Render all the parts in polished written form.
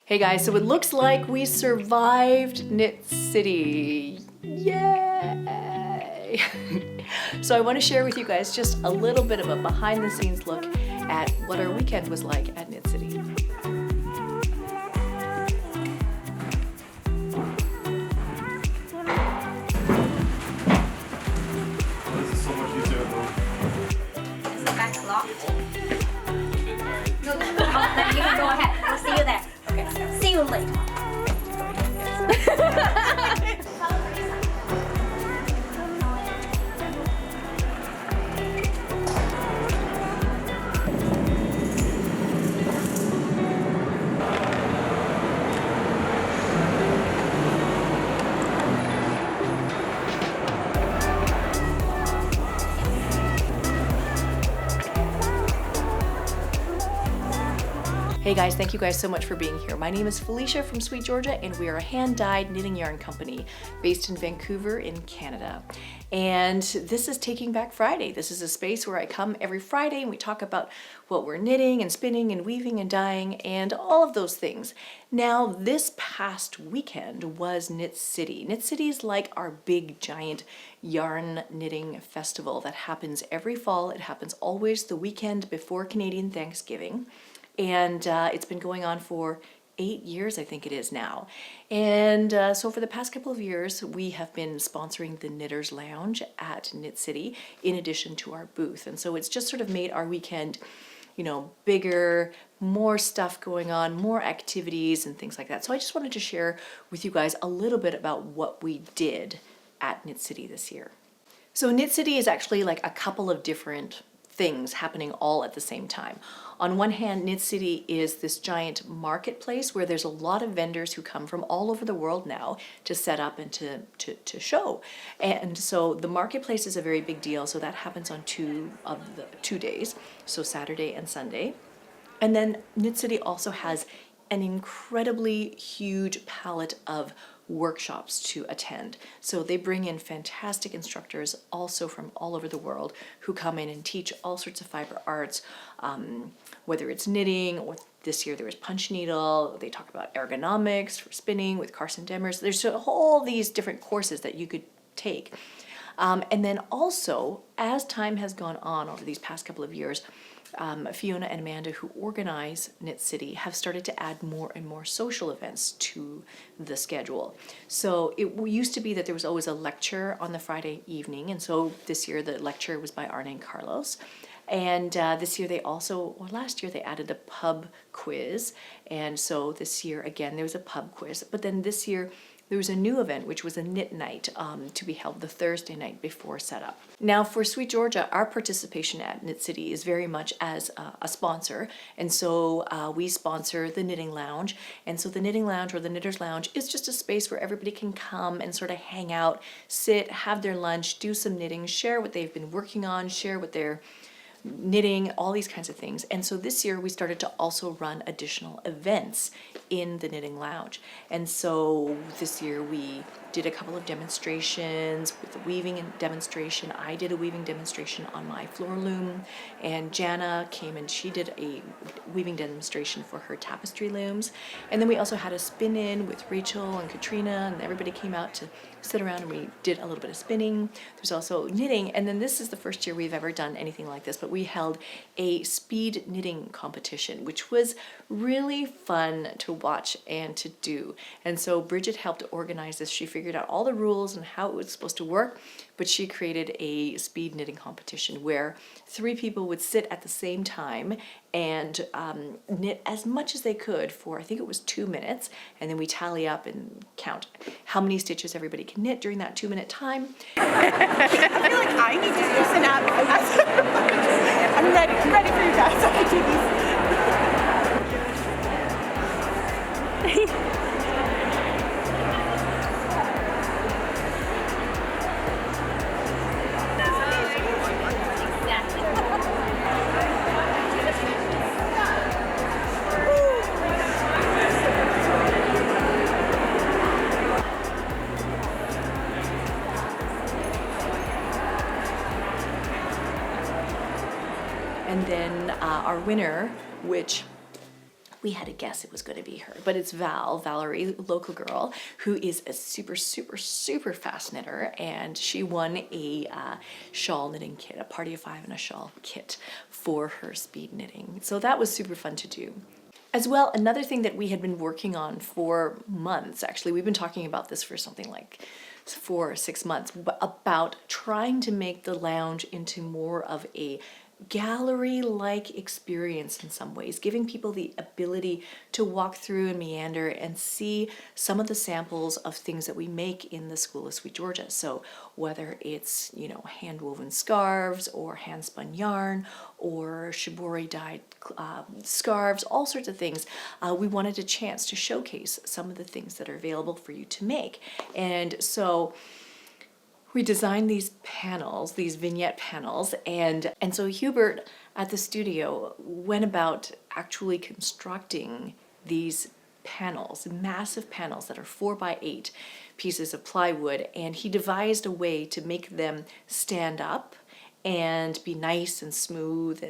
Hey guys, so it looks like we survived Knit City. Yay! So I want to share with you guys just a little bit of a behind the scenes look at what our weekend was like at Knit City. This is so much easier though. Is the back locked? No, you can go ahead. I'll see you there. Okay. See you later. Hey guys, thank you guys so much for being here. My name is Felicia from SweetGeorgia, and we are a hand-dyed knitting yarn company based in Vancouver in Canada. And this is Taking Back Friday. This is a space where I come every Friday and we talk about what we're knitting and spinning and weaving and dyeing and all of those things. Now, this past weekend was Knit City. Knit City is like our big giant yarn knitting festival that happens every fall. It happens always the weekend before Canadian Thanksgiving. And it's been going on for 8 years, I think it is now. And so for the past couple of years, we have been sponsoring the Knitters Lounge at Knit City in addition to our booth. And so it's just sort of made our weekend, you know, bigger, more stuff going on, more activities and things like that. So I just wanted to share with you guys a little bit about what we did at Knit City this year. So Knit City is actually like a couple of different things happening all at the same time. On one hand, Knit City is this giant marketplace where there's a lot of vendors who come from all over the world now to set up and to show. And so the marketplace is a very big deal. So that happens on 2 of the 2 days, so Saturday and Sunday. And then Knit City also has an incredibly huge palette of workshops to attend. So they bring in fantastic instructors also from all over the world who come in and teach all sorts of fiber arts, whether it's knitting or this year there was punch needle. They talk about ergonomics for spinning with Carson Demers. There's all these different courses that you could take. And then also, as time has gone on over these past couple of years, Fiona and Amanda, who organize Knit City, have started to add more and more social events to the schedule. So it used to be that there was always a lecture on the Friday evening, and so this year the lecture was by Arne and Carlos. And this year they also, or last year they added a pub quiz, and so this year again there was a pub quiz. But then this year there was a new event, which was a knit night to be held the Thursday night before setup. Now for SweetGeorgia, our participation at Knit City is very much as a sponsor. And so we sponsor the Knitting Lounge. And so the Knitting Lounge or the Knitters Lounge is just a space where everybody can come and sort of hang out, sit, have their lunch, do some knitting, share what they've been working on, share what they're knitting, all these kinds of things. And so this year we started to also run additional events in the Knitting Lounge. And so this year we did a couple of demonstrations with the weaving demonstration. I did a weaving demonstration on my floor loom, and Jana came and she did a weaving demonstration for her tapestry looms. And then we also had a spin-in with Rachel and Katrina, and everybody came out to sit around and we did a little bit of spinning. There's also knitting, and then this is the first year we've ever done anything like this, but we held a speed knitting competition, which was really fun to watch and to do. And so Bridget helped organize this. She figured out all the rules and how it was supposed to work, but she created a speed knitting competition where 3 people would sit at the same time and knit as much as they could for, I think it was 2 minutes, and then we tally up and count how many stitches everybody can knit during that 2-minute time. I feel like I need to do some I'm ready for you guys. I can do these. And then our winner, which we had to guess it was going to be her, but it's Valerie, local girl, who is a super, super, super fast knitter, and she won a shawl knitting kit, a party of 5 and a shawl kit for her speed knitting. So that was super fun to do. As well, another thing that we had been working on for months, actually, we've been talking about this for something like 4 or 6 months, but about trying to make the lounge into more of a gallery-like experience in some ways, giving people the ability to walk through and meander and see some of the samples of things that we make in the School of Sweet Georgia. So whether it's, you know, hand-woven scarves or hand-spun yarn or shibori dyed scarves, all sorts of things, we wanted a chance to showcase some of the things that are available for you to make. And so we designed these panels, these vignette panels, and so Hubert at the studio went about actually constructing these panels, massive panels that are 4x8 pieces of plywood, and he devised a way to make them stand up and be nice and smooth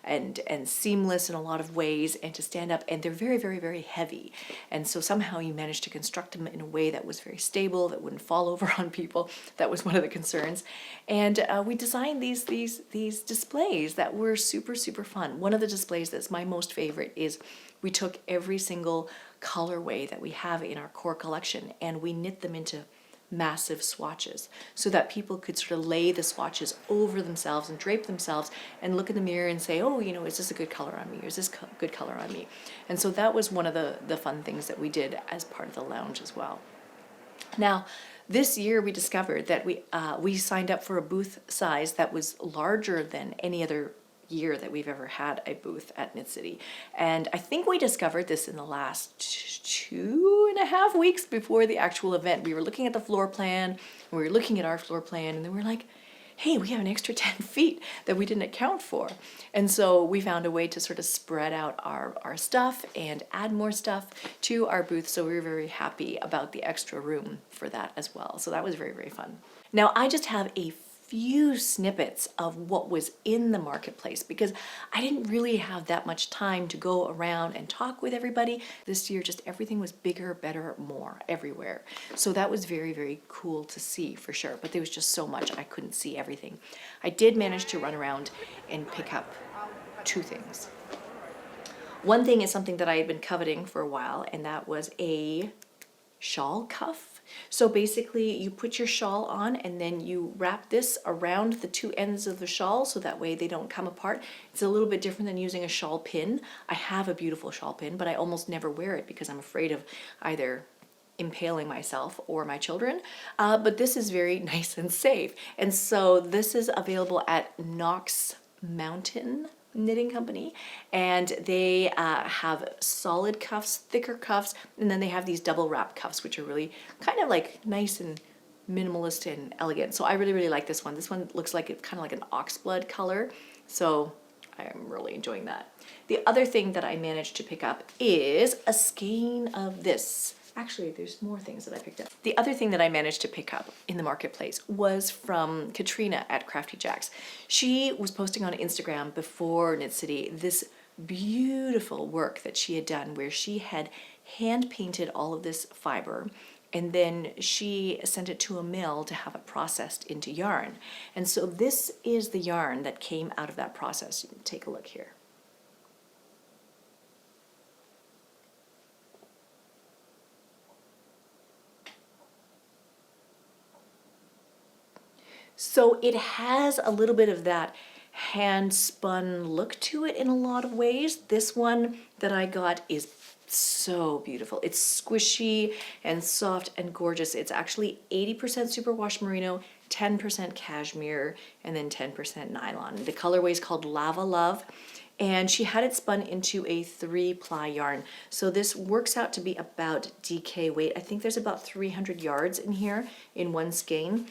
and seamless in a lot of ways, and to stand up, and they're very, very, very heavy. And so somehow you managed to construct them in a way that was very stable, that wouldn't fall over on people. That was one of the concerns. And we designed these displays that were super, super fun. One of the displays that's my most favorite is we took every single colorway that we have in our core collection and we knit them into massive swatches so that people could sort of lay the swatches over themselves and drape themselves and look in the mirror and say, oh, you know, is this a good color on me? Or is this good color on me? And so that was one of the fun things that we did as part of the lounge as well. Now, this year we discovered that we signed up for a booth size that was larger than any other year that we've ever had a booth at Knit City. And I think we discovered this in the last 2.5 weeks before the actual event. We were looking at the floor plan, and we were looking at our floor plan, and then we were like, hey, we have an extra 10 feet that we didn't account for. And so we found a way to sort of spread out our stuff and add more stuff to our booth. So we were very happy about the extra room for that as well. So that was very, very fun. Now I just have a few snippets of what was in the marketplace because I didn't really have that much time to go around and talk with everybody. This year just everything was bigger, better, more everywhere. So that was very, very cool to see for sure, but there was just so much I couldn't see everything. I did manage to run around and pick up 2 things. One thing is something that I had been coveting for a while, and that was a shawl cuff. So basically you put your shawl on and then you wrap this around the 2 ends of the shawl so that way they don't come apart. It's a little bit different than using a shawl pin. I have a beautiful shawl pin, but I almost never wear it because I'm afraid of either impaling myself or my children. But this is very nice and safe. And so this is available at Knox Mountain Knitting Company, and they have solid cuffs, thicker cuffs, and then they have these double wrap cuffs which are really kind of like nice and minimalist and elegant. So I really, really like this one. This one looks like it's kind of like an oxblood color, so I'm really enjoying that. The other thing that I managed to pick up is a skein of this. Actually, there's more things that I picked up. The other thing that I managed to pick up in the marketplace was from Katrina at Crafty Jacks. She was posting on Instagram before Knit City this beautiful work that she had done where she had hand painted all of this fiber and then she sent it to a mill to have it processed into yarn. And so this is the yarn that came out of that process. You can take a look here. So it has a little bit of that hand spun look to it in a lot of ways. This one that I got is so beautiful. It's squishy and soft and gorgeous. It's actually 80% superwash merino, 10% cashmere, and then 10% nylon. The colorway is called Lava Love, and she had it spun into a 3-ply yarn. So this works out to be about DK weight. I think there's about 300 yards in here in one skein.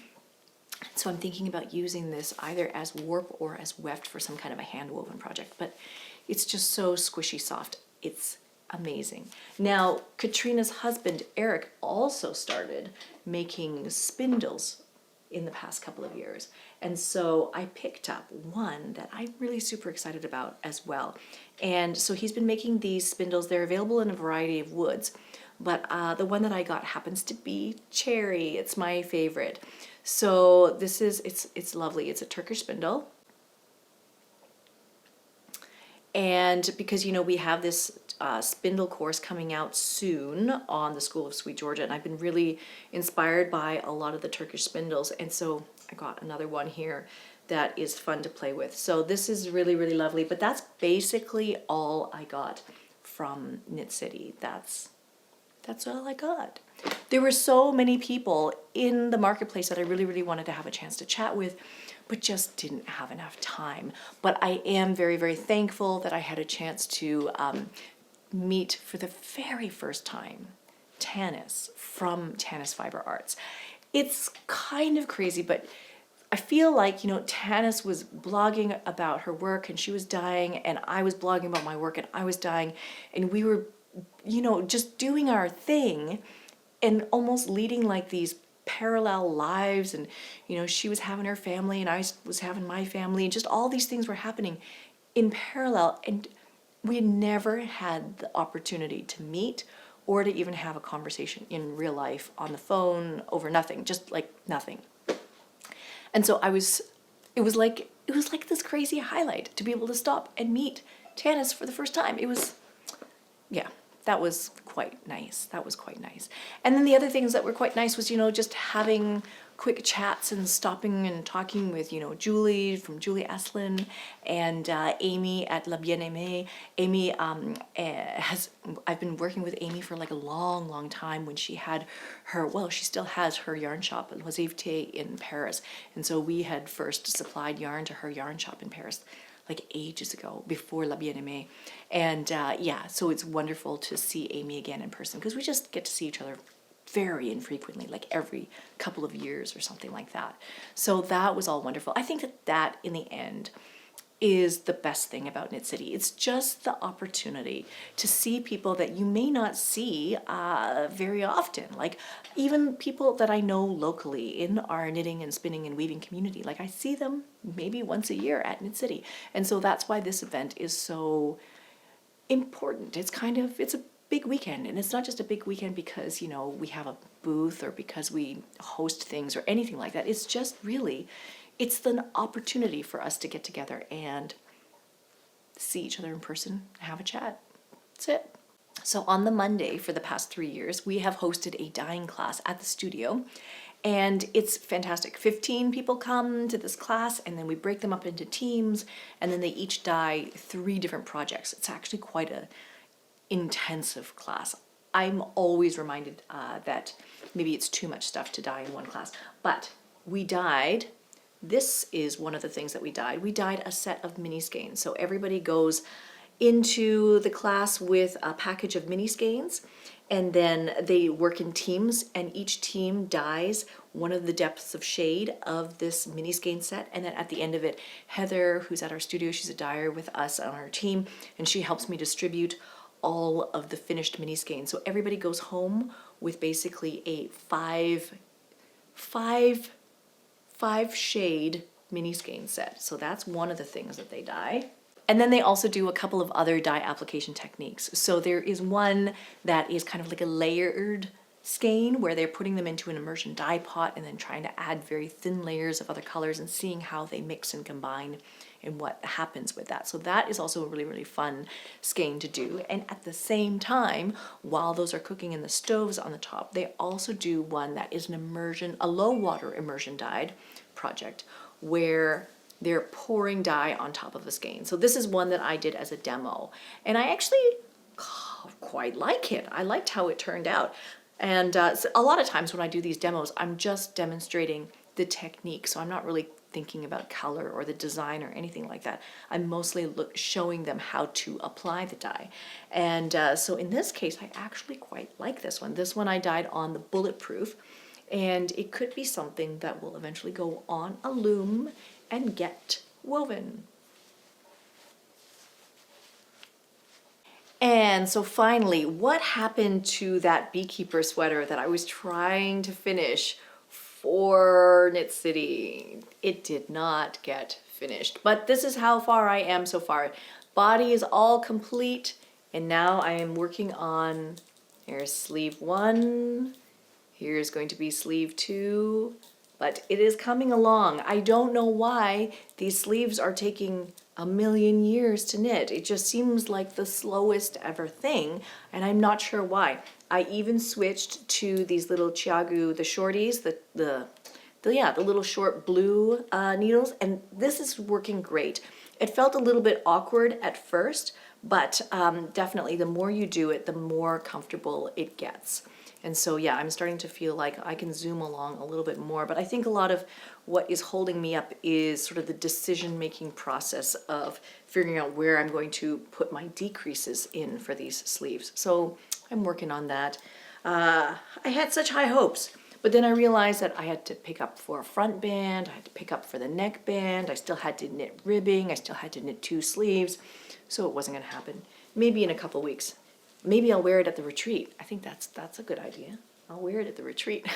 So I'm thinking about using this either as warp or as weft for some kind of a hand woven project, but it's just so squishy soft. It's amazing. Now, Katrina's husband, Eric, also started making spindles in the past couple of years. And so I picked up one that I'm really super excited about as well. And so he's been making these spindles. They're available in a variety of woods, but the one that I got happens to be cherry. It's my favorite. So this is, it's lovely. It's a Turkish spindle. And because, you know, we have this spindle course coming out soon on the School of SweetGeorgia, and I've been really inspired by a lot of the Turkish spindles. And so I got another one here that is fun to play with. So this is really, really lovely, but that's basically all I got from Knit City. That's all I got. There were so many people in the marketplace that I really, really wanted to have a chance to chat with, but just didn't have enough time. But I am very, very thankful that I had a chance to meet for the very first time Tanis from Tanis Fibre Arts. It's kind of crazy, but I feel like, you know, Tanis was blogging about her work and she was dying, and I was blogging about my work and I was dying, and we were, you know, just doing our thing and almost leading like these parallel lives. And, you know, she was having her family and I was having my family, and just all these things were happening in parallel, and we never had the opportunity to meet or to even have a conversation in real life on the phone over nothing, just like nothing. And so it was like this crazy highlight to be able to stop and meet Tanis for the first time. It was, yeah, that was quite nice. That was quite nice. And then the other things that were quite nice was, you know, just having quick chats and stopping and talking with, you know, Julie from Julie Eslin and Amy at La Bien-Aimée. Amy I've been working with Amy for like a long, long time when she had her, well, she still has her yarn shop at Loisivete in Paris. And so we had first supplied yarn to her yarn shop in Paris like ages ago, before La Bien-Aimée. And yeah, so it's wonderful to see Amy again in person, because we just get to see each other very infrequently, like every couple of years or something like that. So that was all wonderful. I think that in the end is the best thing about Knit City. It's just the opportunity to see people that you may not see very often. Like even people that I know locally in our knitting and spinning and weaving community, like I see them maybe once a year at Knit City. And so that's why this event is so important. It's a big weekend, and it's not just a big weekend because, you know, we have a booth or because we host things or anything like that. It's just really, it's an opportunity for us to get together and see each other in person, have a chat. That's it. So on the Monday for the past 3 years, we have hosted a dyeing class at the studio, and it's fantastic. 15 people come to this class, and then we break them up into teams, and then they each dye 3 different projects. It's actually quite a intensive class. I'm always reminded that maybe it's too much stuff to dye in one class, but we dyed, this is one of the things that we dyed. We dyed a set of mini skeins. So everybody goes into the class with a package of mini skeins, and then they work in teams, and each team dyes one of the depths of shade of this mini skein set. And then at the end of it, Heather, who's at our studio, she's a dyer with us on our team, and she helps me distribute all of the finished mini skeins. So everybody goes home with basically a five shade mini skein set. So that's one of the things that they dye. And then they also do a couple of other dye application techniques. So there is one that is kind of like a layered skein where they're putting them into an immersion dye pot and then trying to add very thin layers of other colors and seeing how they mix and combine and what happens with that. So that is also a really, really fun skein to do. And at the same time, while those are cooking in the stoves on the top, they also do one that is an immersion, a low water immersion dyed project where they're pouring dye on top of a skein. So this is one that I did as a demo, and I actually quite like it. I liked how it turned out. And so a lot of times when I do these demos, I'm just demonstrating the technique. So I'm not really thinking about color or the design or anything like that. I'm mostly showing them how to apply the dye. And so in this case, I actually quite like this one. This one I dyed on the Bulletproof, and it could be something that will eventually go on a loom and get woven. And so finally, what happened to that beekeeper sweater that I was trying to finish for Knit City. It did not get finished, but this is how far I am so far. Body is all complete, and now I am working on, here's sleeve 1, here's going to be sleeve 2, but it is coming along. I don't know why these sleeves are taking a million years to knit. It just seems like the slowest ever thing, and I'm not sure why. I even switched to these little Chiagu, the shorties, the little short blue needles, and this is working great. It felt a little bit awkward at first, but definitely the more you do it, the more comfortable it gets. And so yeah, I'm starting to feel like I can zoom along a little bit more, but I think a lot of what is holding me up is sort of the decision-making process of figuring out where I'm going to put my decreases in for these sleeves. So I'm working on that. I had such high hopes, but then I realized that I had to pick up for a front band, I had to pick up for the neck band, I still had to knit ribbing, I still had to knit 2 sleeves, so it wasn't gonna happen. Maybe in a couple weeks. Maybe I'll wear it at the retreat. I think that's a good idea. I'll wear it at the retreat.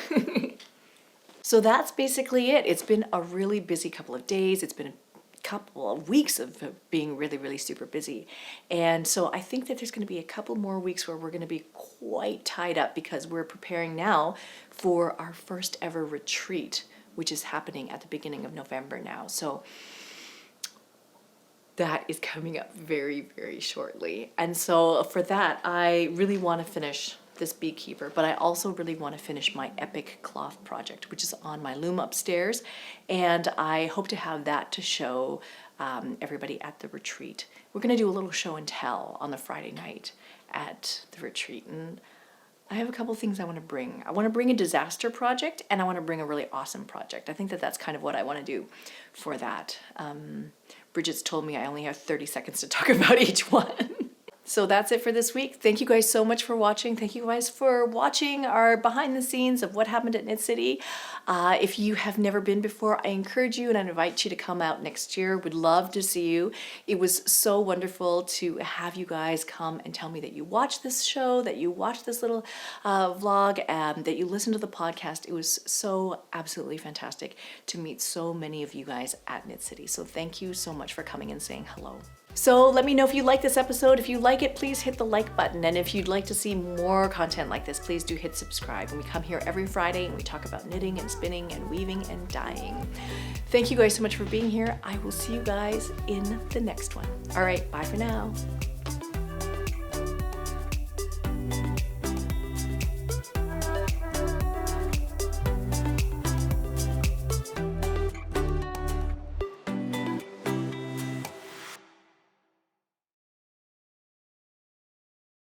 So that's basically it. It's been a really busy couple of days. It's been a couple of weeks of being really, really super busy. And so I think that there's going to be a couple more weeks where we're going to be quite tied up because we're preparing now for our first ever retreat, which is happening at the beginning of November now. So that is coming up very, very shortly. And so for that, I really want to finish this beekeeper, but I also really want to finish my epic cloth project, which is on my loom upstairs. And I hope to have that to show everybody at the retreat. We're going to do a little show and tell on the Friday night at the retreat. And I have a couple things I want to bring. I want to bring a disaster project, and I want to bring a really awesome project. I think that that's kind of what I want to do for that. Bridget's told me I only have 30 seconds to talk about each one. So that's it for this week. Thank you guys so much for watching. Thank you guys for watching our behind the scenes of what happened at Knit City. If you have never been before, I encourage you and I invite you to come out next year. Would love to see you. It was so wonderful to have you guys come and tell me that you watched this show, that you watched this little vlog, that you listened to the podcast. It was so absolutely fantastic to meet so many of you guys at Knit City. So thank you so much for coming and saying hello. So let me know if you like this episode. If you like it, please hit the like button. And if you'd like to see more content like this, please do hit subscribe. And we come here every Friday and we talk about knitting and spinning and weaving and dyeing. Thank you guys so much for being here. I will see you guys in the next one. All right, bye for now.